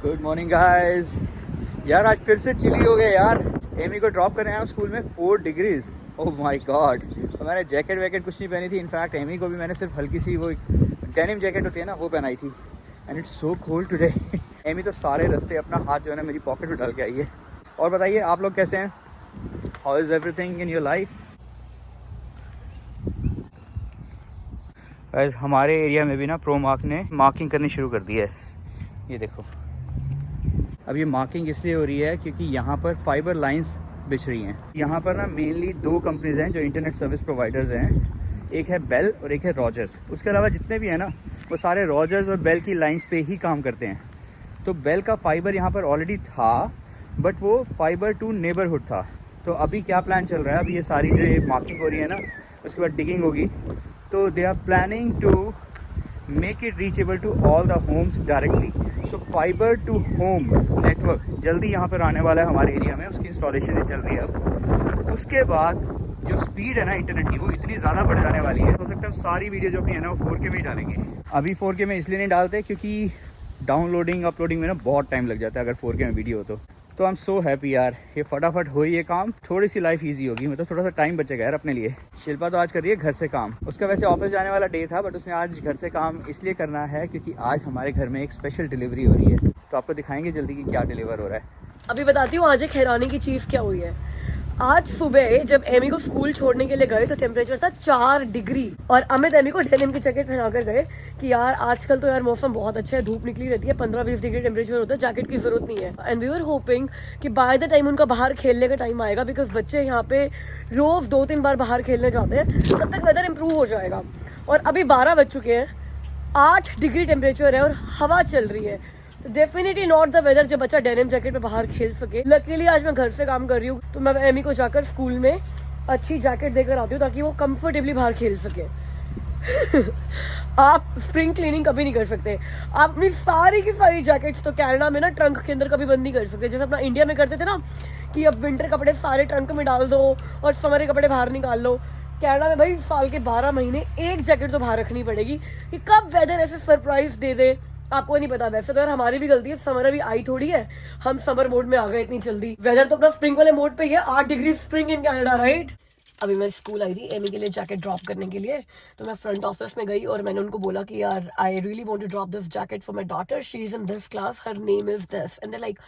Good morning guys. यार आज फिर से चिली हो गया यार। एमी को ड्रॉप करने आया हूँ स्कूल में 4 डिग्रीज। Oh my God. तो मैंने जैकेट वैकेट कुछ नहीं पहनी थी। इनफैक्ट एमी को भी मैंने सिर्फ हल्की सी वो डेनिम जैकेट होती है ना वो पहनाई थी। And it's so cold today. Amy तो सारे रास्ते अपना हाथ जो है ना मेरी पॉकेट में डाल के आई है। और बताइए आप लोग कैसे हैं? How is everything in your life? Guys हमारे एरिया में भी ना प्रो मार्क ने मार्किंग करनी शुरू कर दी है। ये देखो, अब ये मार्किंग इसलिए हो रही है क्योंकि यहाँ पर फाइबर लाइंस बिछ रही हैं। यहाँ पर ना मेनली 2 कंपनीज हैं जो इंटरनेट सर्विस प्रोवाइडर्स हैं। एक है बेल और एक है रॉजर्स। उसके अलावा जितने भी हैं ना वो सारे रॉजर्स और बेल की लाइंस पे ही काम करते हैं। तो बेल का फाइबर यहाँ पर ऑलरेडी था बट वो फाइबर टू नेबरहुड था। तो अभी क्या प्लान चल रहा है, अभी ये सारी जो ये मार्किंग हो रही है ना उसके बाद डिगिंग होगी। तो they are planning to make it reachable to all the homes directly. So fibre to home network जल्दी यहाँ पर आने वाला है हमारे एरिया में। उसकी इंस्टॉलेशन चल रही है अब। उसके बाद जो स्पीड है ना इंटरनेट की वो इतनी ज़्यादा बढ़ जाने वाली है। हो सकता है सारी वीडियो जो अपनी है ना वो 4K में ही डालेंगे। अभी 4K में इसलिए नहीं डालते क्योंकि डाउनलोडिंग अपलोडिंग में ना बहुत टाइम लग जाता है अगर 4K में वीडियो हो तो आई एम सो हैप्पी यार। ये फटाफट हो ये काम, थोड़ी सी लाइफ इजी होगी। मतलब थोड़ा सा टाइम बचेगा यार अपने लिए। शिल्पा तो आज कर रही है घर से काम। उसका वैसे ऑफिस जाने वाला डे था बट उसने आज घर से काम इसलिए करना है क्योंकि आज हमारे घर में एक स्पेशल डिलीवरी हो रही है। तो आपको दिखाएंगे जल्दी कि क्या डिलीवर हो रहा है। अभी बताती हूँ आज एक हैरानी की चीज क्या हुई है। आज सुबह जब एमी को स्कूल छोड़ने के लिए गए तो टेम्परेचर था 4 डिग्री और अमित एमी को डेनिम की जैकेट पहना कर गए कि यार आजकल तो यार मौसम बहुत अच्छा है, धूप निकली रहती है, 15-20 डिग्री टेम्परेचर होता है, जैकेट की जरूरत नहीं है। एंड वी वर होपिंग कि बाय द टाइम उनका बाहर खेलने का टाइम आएगा, बिकॉज बच्चे यहाँ पे रोज 2-3 बार बाहर खेलने जाते हैं, तब तक वेदर इंप्रूव हो जाएगा। और अभी 12 बज चुके हैं, 8 डिग्री टेम्परेचर है और हवा चल रही है। डेफिनेटली नॉट द वेदर जब बच्चा डेनिम जैकेट में बाहर खेल सके। लकीली आज मैं घर से काम कर रही हूँ तो मैं एमी को जाकर स्कूल में अच्छी जैकेट देकर आती हूँ ताकि वो कंफर्टेबली बाहर खेल सके। आप स्प्रिंग क्लीनिंग कभी नहीं कर सकते। आप अपनी सारी की सारी जैकेट्स तो कनाडा में ना ट्रंक के अंदर कभी बंद नहीं कर सकते, जैसे अपना इंडिया में करते थे ना कि अब विंटर कपड़े सारे ट्रंक में डाल दो और समर के कपड़े बाहर निकाल लो। कनाडा में भाई साल के 12 महीने एक जैकेट तो बाहर रखनी पड़ेगी कि कब वेदर ऐसे सरप्राइज दे दे आपको नहीं पता। वैसे तो यार हमारी भी गलती है, समर अभी आई थोड़ी है, हम समर मोड में आ गए इतनी जल्दी। वेदर तो अपना स्प्रिंग वाले मोड पे ही है, 8 degree spring in Canada right. अभी मैं स्कूल आई थी एमी के लिए जैकेट ड्रॉप करने के लिए, तो मैं फ्रंट ऑफिस में गई और मैंने उनको बोला कि यार I really want to drop this jacket for my daughter, she is in this class, her name is this. And they like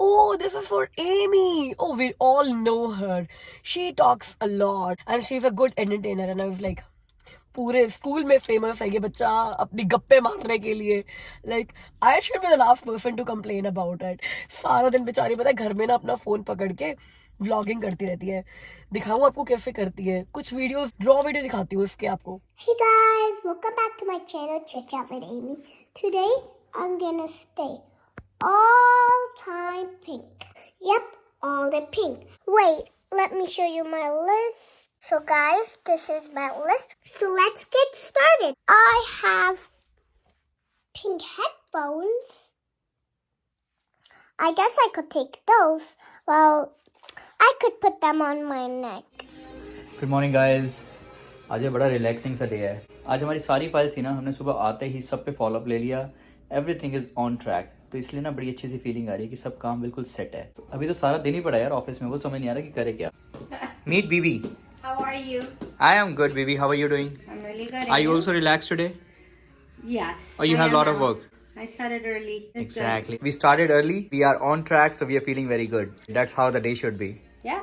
oh this is for Amy, oh we all know her, she talks a lot and she's a good entertainer। and I was like पूरे school में famous है ये बच्चा अपनी गप्पे मारने के लिए। Like I should be the last person to complain about it. सारा दिन बेचारी पता है घर में ना अपना फोन पकड़ के व्लॉगिंग करती रहती है। दिखाऊं आपको कैसे करती है, कुछ वीडियोस रॉ वीडियो दिखाती हूँ इसके आपको। Hey guys, welcome back to my channel, Chit Chat with Amy. Today I'm gonna stay all time pink. Yep, all the pink. Wait, let me show you my list. So guys, this is my list. So let's get started. I have pink headphones. I guess I could take those. Well, I could put them on my neck. Good morning guys. आज ये बड़ा relaxing सा day है। आज हमारी सारी files थी ना, हमने सुबह आते ही सब पे फॉलोअप ले लिया। Everything is on track. तो इसलिए ना बड़ी अच्छी सी फीलिंग आ रही है कि सब काम बिल्कुल सेट है। अभी तो सारा दिन ही पड़ा यार ऑफिस में, वो समझ नहीं आ रहा कि करे क्या। मीट बीबी। How are you? I am good, baby. How are you doing? I'm really good. Are you also relaxed today? Yes. Or you I have a am lot of now. work? I started early. It's Exactly. We started early. We are on track, so we are feeling very good. That's how the day should be. Good. Yeah.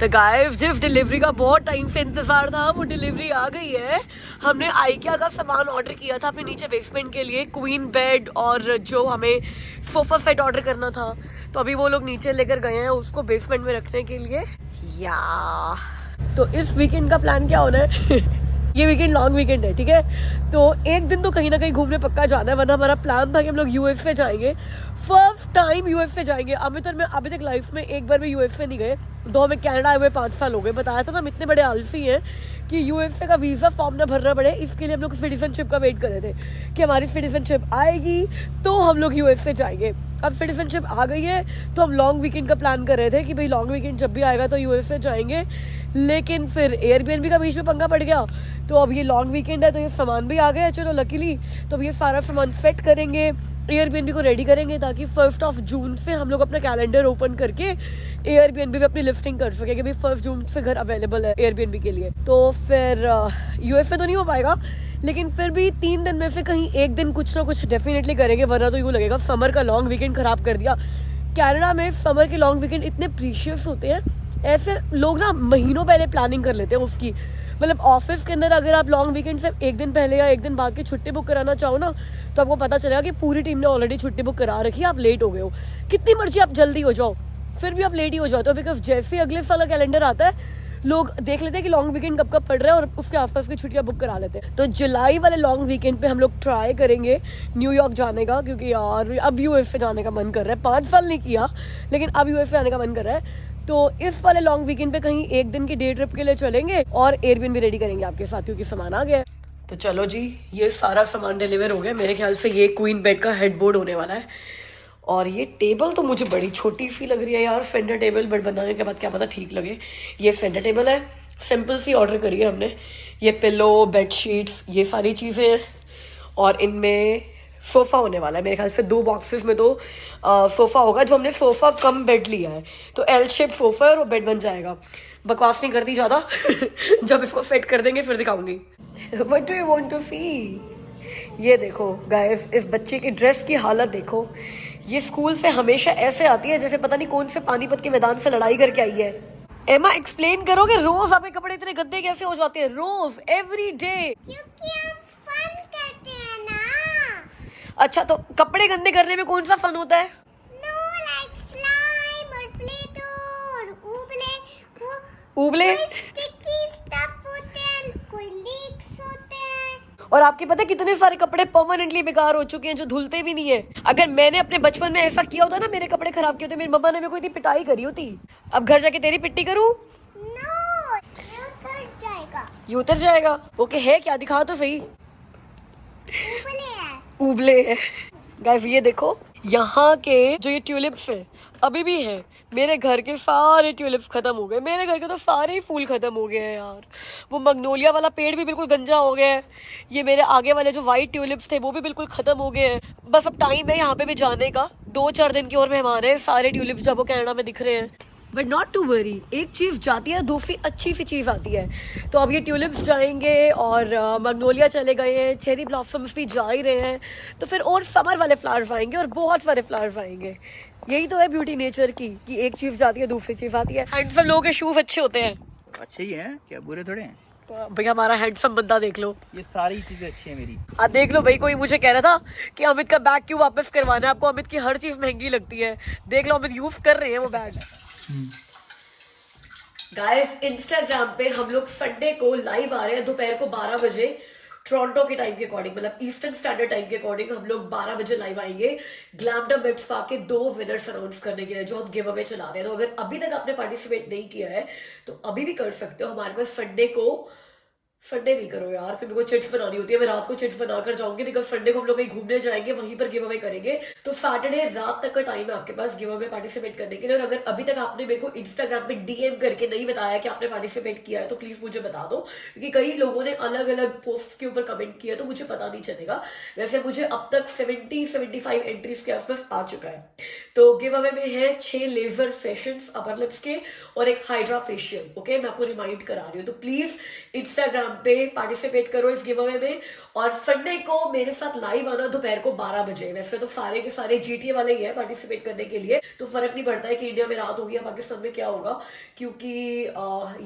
तो guys जिस delivery का बहुत time से इंतजार था वो delivery आ गई है। हमने आइकिया का सामान ऑर्डर किया था अपने नीचे बेसमेंट के लिए, क्वीन बेड और जो हमें सोफा सेट ऑर्डर करना था। तो अभी वो लोग नीचे लेकर गए हैं उसको बेसमेंट में रखने के लिए। या तो इस वीकेंड का प्लान क्या होना है ये वीकेंड लॉन्ग वीकेंड है, ठीक है। तो एक दिन तो कहीं ना कहीं घूमने पक्का जाना है, वरना हमारा प्लान था कि हम लोग यूएसए जाएंगे। फर्स्ट टाइम यूएसए जाएंगे। अमित और मैं अभी तक लाइफ में एक बार भी यूएसए नहीं गए। दो हमें कनाडा आए हुए 5 साल हो गए। बताया था ना हम इतने बड़े आलसी हैं कि यूएसए का वीज़ा फॉर्म ना भरना पड़े, इसके लिए हम लोग सिटीजनशिप का वेट कर रहे थे कि हमारी सिटीजनशिप आएगी तो हम लोग यूएसए जाएंगे। अब सिटीजनशिप आ गई है तो हम लॉन्ग वीकेंड का प्लान कर रहे थे कि भाई लॉन्ग वीकेंड जब भी आएगा तो यूएसए जाएंगे, लेकिन फिर एयरबीएनबी का बीच में पंगा पड़ गया। तो अब ये लॉन्ग वीकेंड है तो ये सामान भी आ गया है, चलो लकीली। तो अब ये सारा सामान सेट करेंगे, एयरबीएनबी को रेडी करेंगे ताकि 1 जून से हम लोग अपना कैलेंडर ओपन करके एयरबीएनबी पे अपनी लिस्टिंग कर सके कि भाई 1 जून से घर अवेलेबल है एयरबीएनबी के लिए। तो फिर यूएसए तो नहीं हो पाएगा, लेकिन फिर भी 3 दिन में से कहीं एक दिन कुछ ना कुछ डेफिनेटली करेंगे, वरना तो यूँ लगेगा समर का लॉन्ग वीकेंड खराब कर दिया। कनाडा में समर के लॉन्ग वीकेंड इतने प्रीशियस होते हैं, ऐसे लोग ना महीनों पहले प्लानिंग कर लेते हैं उसकी। मतलब ऑफिस के अंदर अगर आप लॉन्ग वीकेंड से एक दिन पहले या एक दिन बाद की छुट्टी बुक कराना चाहो ना, तो आपको पता चलेगा कि पूरी टीम ने ऑलरेडी छुट्टी बुक करा रखी है, आप लेट हो गए हो। कितनी मर्जी आप जल्दी हो जाओ फिर भी आप लेट ही हो जाते हो, बिकॉज जैसे अगले साल का कैलेंडर आता है लोग देख लेते हैं कि लॉन्ग वीकेंड कब कब पड़ रहा है और उसके आसपास की छुट्टियां बुक करा लेते हैं। तो जुलाई वाले लॉन्ग वीकेंड पे हम लोग ट्राई करेंगे न्यूयॉर्क जाने का, क्योंकि यार अब यूएसए जाने का मन कर रहा है। 5 साल नहीं किया लेकिन अब यूएसए आने का मन कर रहा है। तो इस वाले लॉन्ग वीकेंड पे कहीं एक दिन की डे ट्रिप के लिए चलेंगे और एयरबीएनबी रेडी करेंगे आपके साथ, क्योंकि सामान आ गया है। तो चलो जी, ये सारा सामान डिलीवर हो गया। मेरे ख्याल से ये क्वीन बेड का हेडबोर्ड होने वाला है। और ये टेबल तो मुझे बड़ी छोटी सी लग रही है यार, सेंटर टेबल, बट बनाने के बाद क्या पता ठीक लगे। ये सेंटर टेबल है, सिंपल सी ऑर्डर करी है हमने। ये पिलो, बेडशीट्स, ये सारी चीज़ें हैं। और इनमें सोफ़ा होने वाला है मेरे ख्याल से 2 बॉक्सेस में तो सोफ़ा होगा। जो हमने सोफ़ा कम बेड लिया है तो एल शेप सोफ़ा है और बेड बन जाएगा। बकवास नहीं करती ज़्यादा जब इसको सेट कर देंगे फिर दिखाऊंगी। What do you want to see? ये देखो गाइस, इस बच्चे की ड्रेस की हालत देखो। ये स्कूल से हमेशा ऐसे आती है जैसे पता नहीं कौन से पानीपत के मैदान से लड़ाई करके आई है। एमा, एक्सप्लेन करो कि रोज आपके कपड़े इतने गंदे कैसे हो जाते हैं? रोज, एवरी डे। क्योंकि हम फन करते हैं ना। अच्छा, तो कपड़े गंदे करने में कौन सा फन होता है? No, like slime और Play-Doh और उबले उबले sticky stuff होते हैं, कोई leaks होते हैं। और आपके पता है कितने सारे कपड़े परमानेंटली बेकार हो चुके हैं जो धुलते भी नहीं है। अगर मैंने अपने बचपन में ऐसा किया होता ना, मेरे कपड़े खराब किए होते, मेरी मम्मा ने मेरे को इतनी पिटाई करी होती। अब घर जाके तेरी पिट्टी करूं? No, ये उतर जाएगा। ये उतर जाएगा? ओके, है क्या? दिखा तो सही। उबले है। उबले है। गाइस ये देखो, यहाँ के जो ये ट्यूलिप्स है अभी भी है। मेरे घर के सारे ट्यूलिप्स खत्म हो गए। मेरे घर के तो सारे ही फूल खत्म हो गए हैं यार। वो मैग्नोलिया वाला पेड़ भी बिल्कुल गंजा हो गया है। ये मेरे आगे वाले जो वाइट ट्यूलिप्स थे वो भी बिल्कुल खत्म हो गए हैं। बस अब टाइम है यहाँ पे भी जाने का। 2-4 दिन की और मेहमान है। सारे ट्यूलिप्स जब वो कनाडा में दिख रहे हैं। बट नॉट टू वरी, एक चीज़ जाती है, दूसरी अच्छी सी चीज़ आती है। तो अब ये ट्यूलिप्स जाएंगे और मैग्नोलिया चले गए हैं, चेरी ब्लॉसम्स भी जा ही रहे हैं। तो फिर और समर वाले फ्लावर्स आएंगे और बहुत सारे फ्लावर्स आएंगे। यही तो है ब्यूटी नेचर की, कि एक चीज़ जाती है दूसरी चीज़ आती है। हैंडसम लोगों के शूज अच्छे होते हैं। अच्छे ही हैं, क्या बुरे थोड़े हैं। भैया हमारा हैंडसम बंदा देख लो। ये सारी चीजें अच्छी हैं मेरी। देख लो भाई, कोई मुझे कह रहा था कि अमित का बैग क्यों वापस करवाना है आपको, अमित की हर चीज़ महंगी लगती है। देख लो अमित यूज कर रहे हैं वो बैग। गाइस, इंस्टाग्राम पे हम लोग संडे को लाइव आ रहे हैं दोपहर को 12 बजे टोरंटो के टाइम के अकॉर्डिंग, मतलब ईस्टर्न स्टैंडर्ड टाइम के अकॉर्डिंग हम लोग 12 बजे लाइव आएंगे ग्लैमडम मेड स्पा के 2 विनर्स अनाउंस करने के लिए, जो हम गिव अवे चला रहे हैं। तो अगर अभी तक आपने पार्टिसिपेट नहीं किया है तो अभी भी कर सकते हो। हमारे पास संडे नहीं करो यार, फिर मेरे को चिट्स बनानी होती है। मैं रात को चिट्स बनाकर जाऊंगी, बिकॉज संडे को हम लोग कहीं घूमने जाएंगे, वहीं पर गिव अवे करेंगे। तो सैटरडे रात तक का टाइम है आपके पास गिव अवे पार्टिसिपेट करने के लिए। और अगर अभी तक आपने मेरे को इंस्टाग्राम पे डीएम करके नहीं बताया कि आपने पार्टिसिपेट किया है तो प्लीज मुझे बता दो, क्योंकि कई लोगों ने अलग अलग पोस्ट के ऊपर कमेंट किया तो मुझे पता नहीं चलेगा। वैसे मुझे अब तक 70-75 एंट्रीज के आसपास आ चुका है। तो गिव अवे में है 6 लेजर सेशंस अपर लिप्स के और एक हाइड्रा फेशियल। ओके, मैं आपको रिमाइंड करा रही हूँ। तो प्लीज इंस्टाग्राम पे पार्टिसिपेट करो इस गिव अवे में। और संडे को मेरे साथ लाइव आना दोपहर को 12 बजे। वैसे तो सारे के सारे जीटीए वाले ही है पार्टिसिपेट करने के लिए, तो फर्क नहीं पड़ता है कि इंडिया में रात होगी या पाकिस्तान में क्या होगा, क्योंकि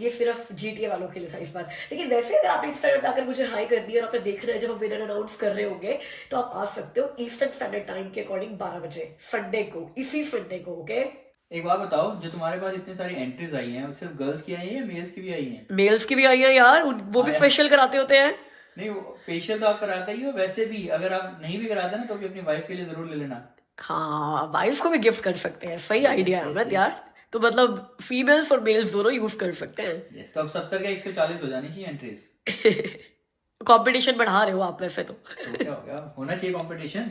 ये सिर्फ जीटीए वालों के लिए था इस बार। लेकिन वैसे अगर आपने इंस्टाग्राम पे आकर मुझे हाई करनी है और आपने देखना है जब हम विनर अनाउंस कर रहे होंगे, तो आप आ सकते हो ईस्टर्न स्टैंडर्ड टाइम के अकॉर्डिंग 12 बजे संडे को, इसी संडे को। ओके, एक बात बताओ, जो तुम्हारे पास इतनी सारी एंट्रीज आई हैं, सिर्फ गर्ल्स की आई हैं या मेल्स की भी आई हैं? मेल्स की भी आई है यार, वो भी फेशियल कराते होते हैं। नहीं, फेशियल तो आप कराते ही हो, वैसे भी अगर आप नहीं भी कराते ना तो भी अपनी वाइफ के लिए जरूर ले लेना। हाँ, वाइफ को भी गिफ्ट कर सकते हैं। सही आइडिया है अमित यार। तो मतलब फीमेल्स और मेल्स दोनों यूज कर सकते हैं। तो अब 70 का 140 हो जानी चाहिए एंट्रीज। कंपटीशन बढ़ा रहे हो आप वैसे तो क्या हो गया, होना चाहिए कंपटीशन।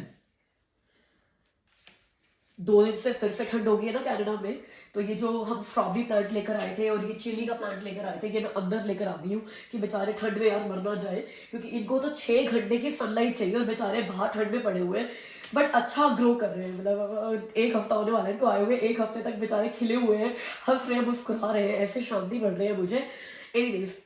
2 दिन से फिर से ठंड हो गई है ना कनाडा में, तो ये जो हम स्ट्रॉबेरी प्लांट लेकर आए थे और ये चिली का प्लांट लेकर आए थे, ये मैं अंदर लेकर आ गई हूँ कि बेचारे ठंड में यार मर ना जाए, क्योंकि इनको तो 6 घंटे की सनलाइट चाहिए और बेचारे बाहर ठंड में पड़े हुए हैं, बट अच्छा ग्रो कर रहे हैं। मतलब 1 हफ्ता होने वाला है इनको आए हुए, 1 हफ्ते तक बेचारे खिले हुए हैं, हंस रहे हैं, मुस्कुरा रहे हैं, ऐसे शांति बढ़ रही है मुझे। एनीवेज,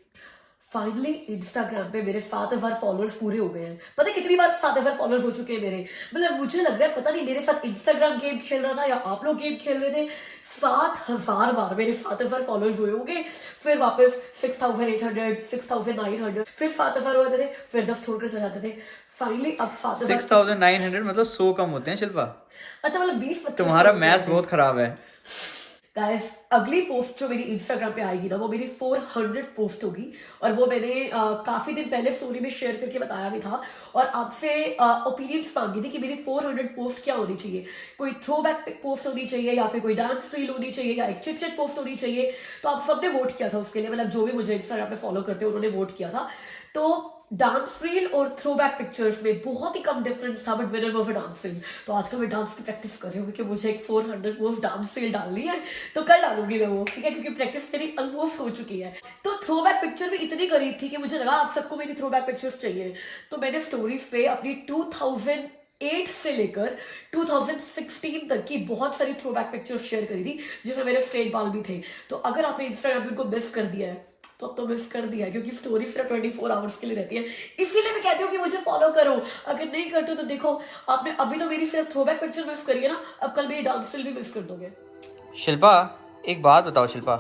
फाइनली इंस्टाग्राम पे मेरे 7,000 फॉलोअर्स पूरे हो गए हैं। पता है कितनी बार 7,000 फॉलोअर्स हो चुके हैं मेरे? मतलब मुझे लग रहा है पता नहीं मेरे साथ इंस्टाग्राम गेम खेल रहा था या आप लोग गेम खेल रहे थे। 7,000 बार मेरे 7,000 फॉलोअर्स हुए होंगे, फिर वापस 6,800, 6,900, फिर 7,000 हो जाते थे, फिर 10 छोड़कर चले जाते थे। फाइनली अब 7,000 6,900 मतलब 100 कम होते हैं शिल्पा। अच्छा, मतलब 20-25 तुम्हारा मैथ्स बहुत खराब है। गाइस, अगली पोस्ट जो मेरी इंस्टाग्राम पे आएगी ना, वो मेरी 400 पोस्ट होगी, और वो मैंने काफी दिन पहले स्टोरी में शेयर करके बताया भी था, और आपसे ओपिनियंस मांगी थी कि मेरी 400 पोस्ट क्या होनी चाहिए। कोई थ्रो बैक पोस्ट होनी चाहिए, या फिर कोई डांस रील होनी चाहिए, या एक चिट चैट पोस्ट होनी चाहिए। तो आप सबने वोट किया था उसके लिए, मतलब जो भी मुझे इंस्टाग्राम पे फॉलो करते हैं उन्होंने वोट किया था। तो डांस रील और थ्रो बैक पिक्चर्स में बहुत ही कम डिफरेंस था, but winner was a dance reel. तो आजकल मैं डांस की प्रैक्टिस कर रही हूँ, क्योंकि मुझे एक 400 पोस्ट डांस रील डालनी है, तो कल डालूंगी मैं वो, ठीक है, क्योंकि प्रैक्टिस मेरी ऑलमोस्ट हो चुकी है। तो थ्रो बैक पिक्चर भी इतनी करीब थी कि मुझे लगा आप सबको मेरी थ्रो बैक पिक्चर्स चाहिए, तो मैंने स्टोरीज पे अपनी 2008 से लेकर 2016 तक की बहुत सारी थ्रो बैक पिक्चर्स शेयर करी थी, जिसमें मेरे स्ट्रेट बाल भी थे। तो अगर आपने इंस्टाग्राम पे उनको मिस कर दिया है तो अब तो मिस कर दिया है, क्योंकि स्टोरी सिर्फ 24 आवर्स के लिए रहती है। इसीलिए मैं कहती हूँ कि मुझे फॉलो करो। अगर नहीं करते तो देखो, आपने अभी तो मेरी सिर्फ थ्रोबैक पिक्चर मिस करी है ना, अब कल मेरी डांस रील भी मिस कर दोगे। शिल्पा, एक बात बताओ शिल्पा,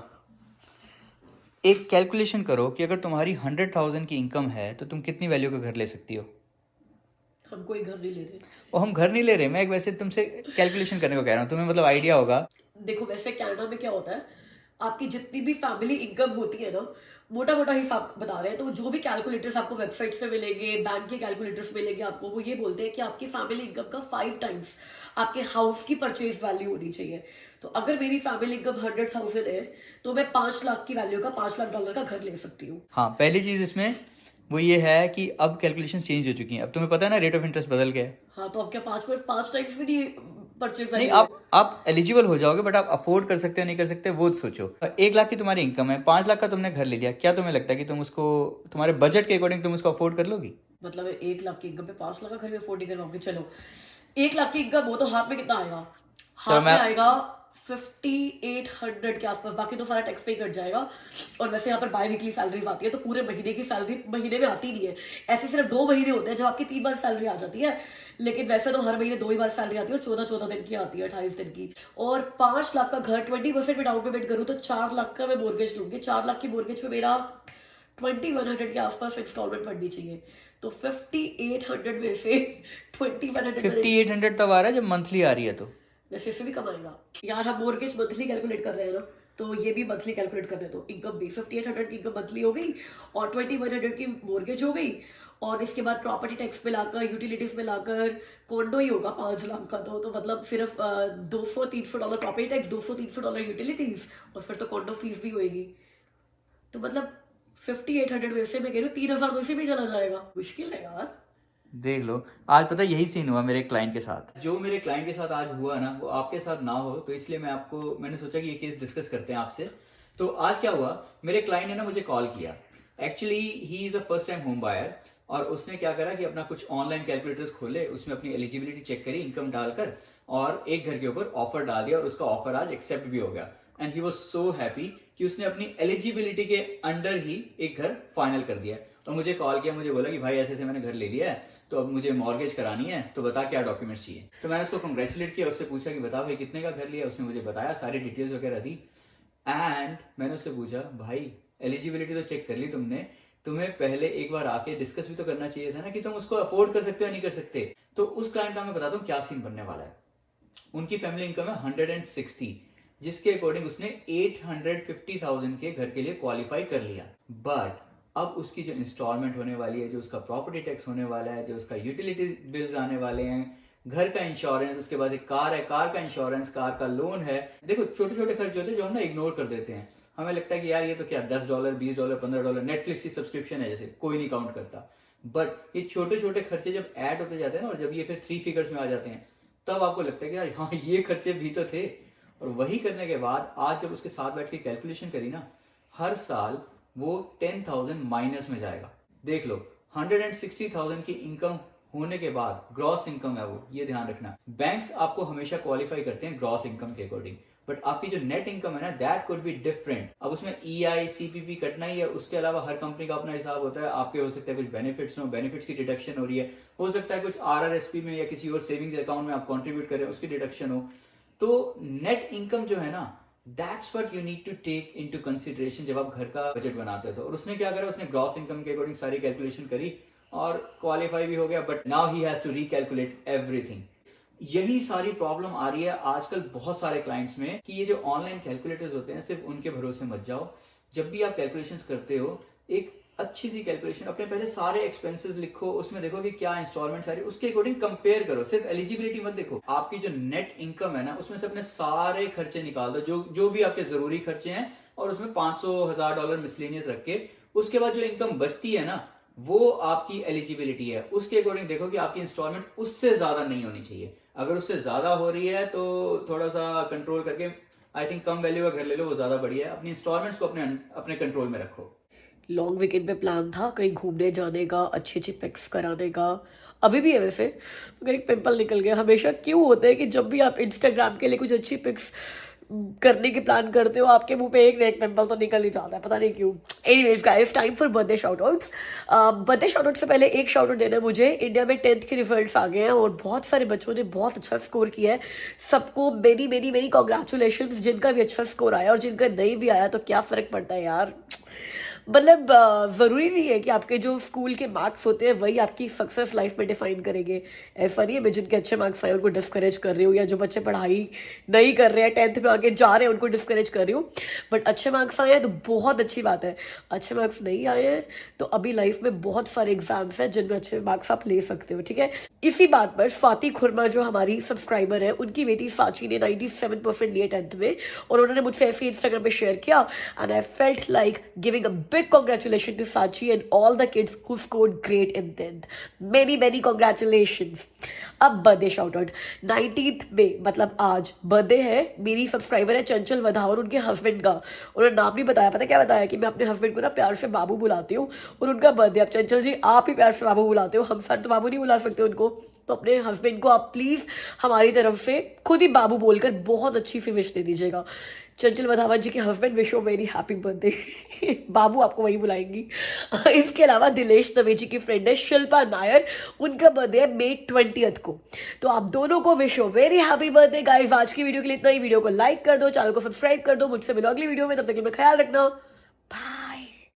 एक कैलकुलेशन करो कि अगर तुम्हारी 100,000 की इनकम है तो तुम कितनी वैल्यू का घर ले सकती हो? हम कोई घर नहीं ले रहे। और हम घर नहीं ले रहे, मैं एक वैसे तुमसे कैलकुलेशन करने को कह रहा हूँ, तुम्हें मतलब आइडिया होगा। देखो, वैसे कनाडा में क्या होता है, आपकी जितनी भी फैमिली इनकम होती है ना, मोटा मोटा हिसाब बता रहे हैं, तो जो भी कैलकुलेटर्स आपको वेबसाइट्स पे मिलेंगे, बैंक के कैलकुलेटर्स मिलेंगे आपको, वो ये बोलते हैं कि आपकी फैमिली इनकम का 5 टाइम्स आपके हाउस की परचेज वैल्यू होनी चाहिए। तो अगर मेरी फैमिली इनकम 100,000 है, तो मैं 5 लाख की वैल्यू का $5 लाख का घर ले सकती हूँ। हाँ, पहली चीज इसमें वो ये है कि अब कैलकुलेशन चेंज हो चुकी हैं। अब तुम्हें पता है ना, रेट ऑफ इंटरेस्ट बदल गया है। हाँ, तो अब क्या 5 टाइम्स भी नहीं परचेज नहीं, वैल्यू? आप एलिजिबल हो जाओगे, बट आप अफोर्ड कर सकते हो नहीं कर सकते वो सोचो। 1 लाख की तुम्हारी इनकम है, 5 लाख का तुमने घर ले लिया, क्या तुम्हें लगता है कि तुम उसको तुम्हारे बजट के अकॉर्डिंग तुम उसको अफोर्ड कर लोगी? मतलब 1 लाख की इनकम पे 5 लाख का घर भी अफोर्ड नहीं कर पाऊंगी। चलो, 1 लाख की इनकम, वो तो हाथ में कितना आएगा? हाथ में आएगा 5800 के आसपास, बाकी तो सारा टैक्स पे कट जाएगा। और वैसे यहाँ पर बाई वीकली सैलरीज आती है, तो पूरे महीने की सैलरी महीने में आती नहीं है। ऐसे सिर्फ 2 महीने होते हैं जब आपकी 3 बार सैलरी आ जाती है, लेकिन वैसे तो हर महीने 2 ही बार सैलरी आती है, और 14 दिन की आती है, 28 दिन की। और 5 लाख का घर 20% में डाउन पेमेंट करूँ तो 4 लाख का मैं मोर्गेज लूंगी। 4 लाख की मोर्गेज में मेरा 2100 के आसपास इंस्टॉलमेंट पड़नी चाहिए। तो 5800 में से 2100 5800 तब आ रहा है जब मंथली आ रही है, तो वैसे इससे भी कमाएगा यार। हम मोर्गेज मंथली कैलकुलेट कर रहे हैं ना, तो ये भी मंथली कैलकुलेट कर रहे हैं। तो इनकम भी 5800 की इनकम मंथली हो गई, और 2100 की मोर्गेज हो गई, और इसके बाद प्रॉपर्टी टैक्स मिलाकर, यूटिलिटीज मिलाकर कॉन्डो ही होगा 5 लाख का। तो मतलब सिर्फ $200-300 प्रॉपर्टी टैक्स, $200-300 यूटिलिटीज, और फिर तो कॉन्डो फीस भी होएगी। तो मतलब 5800 में से मैं कह रही हूँ 3000 तो इसी में चला जाएगा। मुश्किल है यार। देख लो, आज पता यही सीन हुआ मेरे क्लाइंट के साथ। जो मेरे क्लाइंट के साथ आज हुआ ना, वो आपके साथ ना हो, तो इसलिए मैंने सोचा कि ये केस डिस्कस करते हैं आपसे। तो आज क्या हुआ, मेरे क्लाइंट ने ना मुझे कॉल किया। Actually he is a first time home buyer, और उसने क्या करा कि अपना कुछ ऑनलाइन कैलकुलेटर्स खोले, उसमें अपनी एलिजिबिलिटी चेक करी इनकम डालकर, और एक घर के ऊपर ऑफर डाल दिया, और उसका ऑफर आज एक्सेप्ट भी हो गया। And he was so happy कि उसने अपनी एलिजिबिलिटी के अंडर ही एक घर फाइनल कर दिया। और मुझे कॉल किया, मुझे बोला कि भाई ऐसे मैंने घर ले लिया है, तो अब मुझे मॉर्गेज करानी है, तो बता क्या डॉक्यूमेंट्स चाहिए। तो मैंने उसको कंग्रेचुलेट किया, उससे पूछा कि बता भाई कितने का घर लिया। उसने मुझे बताया, सारी डिटेल्स वगैरह दी। एंड मैंने उससे पूछा, भाई एलिजिबिलिटी तो चेक कर ली तुमने, तुम्हें पहले एक बार आके डिस्कस भी तो करना चाहिए था ना कि तुम उसको अफोर्ड कर सकते हो या नहीं कर सकते। तो उस क्लाइंट का मैं बताता हूँ क्या सीन बनने वाला है। उनकी फैमिली इनकम है 160, जिसके अकॉर्डिंग उसने 850,000 के घर के लिए क्वालिफाई कर लिया। बट अब उसकी जो इंस्टॉलमेंट होने वाली है, जो उसका प्रॉपर्टी टैक्स होने वाला है, जो उसका यूटिलिटी बिल्स आने वाले हैं, घर का इंश्योरेंस, उसके बाद एक कार है, कार का इंश्योरेंस, कार का लोन है। देखो, छोटे छोटे खर्च होते हैं जो हम ना इग्नोर कर देते हैं। हमें लगता है कि यार ये तो क्या $10, $20, $15, नेटफ्लिक्स की सब्सक्रिप्शन है जैसे, कोई नहीं काउंट करता। बट ये छोटे छोटे खर्चे जब ऐड होते जाते हैं ना, और जब ये फिर 3 फिगर्स में आ जाते हैं, तब आपको लगता है कि यार हाँ ये खर्चे भी तो थे। और वही करने के बाद आज जब उसके साथ बैठ के कैलकुलेशन करी ना, हर साल वो 10,000 माइनस में जाएगा। देख लो 160,000 की इनकम होने के बाद ग्रॉस इनकम है वो, ये ध्यान रखना। बैंक्स आपको हमेशा क्वालिफाई करते हैं ग्रॉस इनकम के अकॉर्डिंग, बट आपकी जो नेट इनकम है ना दैट कुड बी डिफरेंट। अब उसमें EI CPP कटना ही है, उसके अलावा हर कंपनी का अपना हिसाब होता है। आपके हो सकता है कुछ बेनिफिट्स हो, बेनिफिट्स की डिडक्शन हो रही है, हो सकता है कुछ RRSP में या किसी और सेविंग्स अकाउंट में आप कंट्रीब्यूट करें उसकी डिडक्शन हो। तो नेट इनकम जो है ना that's what you need to take into consideration जब आप घर का बजट बनाते हो। तो और उसने क्या करा, उसने ग्रॉस इनकम के अकॉर्डिंग सारी कैलकुलेशन करी और क्वालिफाई भी हो गया, but now he has to recalculate everything. यही सारी प्रॉब्लम आ रही है आजकल बहुत सारे क्लाइंट्स में कि ये जो ऑनलाइन कैलकुलेटर्स होते हैं सिर्फ उनके भरोसे मत जाओ। जब भी आप कैलकुलेशंस करते हो एक अच्छी सी कैलकुलेशन, अपने पहले सारे एक्सपेंसेस लिखो, उसमें देखो कि क्या इंस्टॉलमेंट आ रही है, उसके अकॉर्डिंग कंपेयर करो। सिर्फ एलिजिबिलिटी मत देखो, आपकी जो नेट इनकम है ना उसमें से अपने सारे खर्चे निकाल दो जो भी आपके जरूरी खर्चे हैं, और उसमें $500,000 मिसलेनियस रख के उसके बाद जो इनकम बचती है ना वो आपकी एलिजिबिलिटी है। उसके अकॉर्डिंग देखो कि आपकी इंस्टॉलमेंट उससे ज्यादा नहीं होनी चाहिए। अगर उससे ज्यादा हो रही है तो थोड़ा सा कंट्रोल करके आई थिंक कम वैल्यू का घर ले लो, वो ज्यादा बढ़िया है। अपनी इंस्टॉलमेंट्स को अपने कंट्रोल में रखो। लॉन्ग वीकेंड पे प्लान था कहीं घूमने जाने का, अच्छी अच्छी पिक्स कराने का, अभी भी है वैसे, मगर एक पिंपल निकल गया। हमेशा क्यों होता है कि जब भी आप इंस्टाग्राम के लिए कुछ अच्छी पिक्स करने की प्लान करते हो आपके मुंह पे एक ना एक पिंपल तो निकल ही जाता है, पता नहीं क्यों। Anyways guys, time for birthday shoutouts. Birthday shoutout से पहले एक शाउटआउट देना है मुझे। इंडिया में 10th के रिजल्ट्स आ गए हैं और बहुत सारे बच्चों ने बहुत अच्छा स्कोर किया है। सबको मेरी मेरी मेरी कॉन्ग्रेचुलेशन। जिनका भी अच्छा स्कोर आया और जिनका नहीं भी आया तो क्या फ़र्क पड़ता है यार। मतलब ज़रूरी नहीं है कि आपके जो स्कूल के मार्क्स होते हैं वही आपकी सक्सेस लाइफ में डिफाइन करेंगे। ऐसा नहीं है मैं जिनके अच्छे मार्क्स आए उनको डिस्करेज कर रही हूँ, या जो बच्चे पढ़ाई नहीं कर रहे हैं 10th में आगे जा रहे हैं उनको डिस्करेज कर रही हूँ। बट अच्छे मार्क्स आए हैं तो बहुत अच्छी बात है। अच्छे मार्क्स नहीं आए हैं तो अभी लाइफ में बहुत सारे एग्जाम्स हैं जिनमें अच्छे मार्क्स आप ले सकते हो, ठीक है। इसी बात पर स्वाति खुरमा जो हमारी सब्सक्राइबर है, उनकी बेटी साची ने 97% लिए 10th में, और उन्होंने मुझसे ऐसे इंस्टाग्राम पे शेयर किया and I felt like giving a big congratulations to Sachi and all the kids who scored great in 10th. Many congratulations. अब बर्थडे शाउट आउट 19th में, मतलब आज बर्थडे है। मेरी सब्सक्राइबर है चंचल वधावर, उनके हस्बैंड का। उन्होंने नाम नहीं बताया, पता क्या बताया कि मैं अपने हस्बैंड को ना प्यार से बाबू बुलाती हूँ और उनका बर्थडे। अब चंचल जी आप ही प्यार से बाबू बुलाते हो, हम सर तो बाबू नहीं बुला सकते उनको, तो अपने हस्बैंड को आप प्लीज़ हमारी तरफ से खुद ही बाबू बोलकर बहुत अच्छी सी विश दे दीजिएगा। चंचल वधावा जी के हस्बैंड विश हो वेरी हैप्पी बर्थडे। बाबू आपको वही बुलाएंगी। इसके अलावा दिलेश दवे जी की फ्रेंड है शिल्पा नायर, उनका बर्थडे है May 20 को। तो आप दोनों को विश हो वेरी हैप्पी बर्थडे गाइस। आज की वीडियो के लिए इतना ही। वीडियो को लाइक कर दो, चैनल को सब्सक्राइब कर दो। मुझसे मिलो अगली वीडियो में, तब तक के लिए ख्याल रखना। बाय।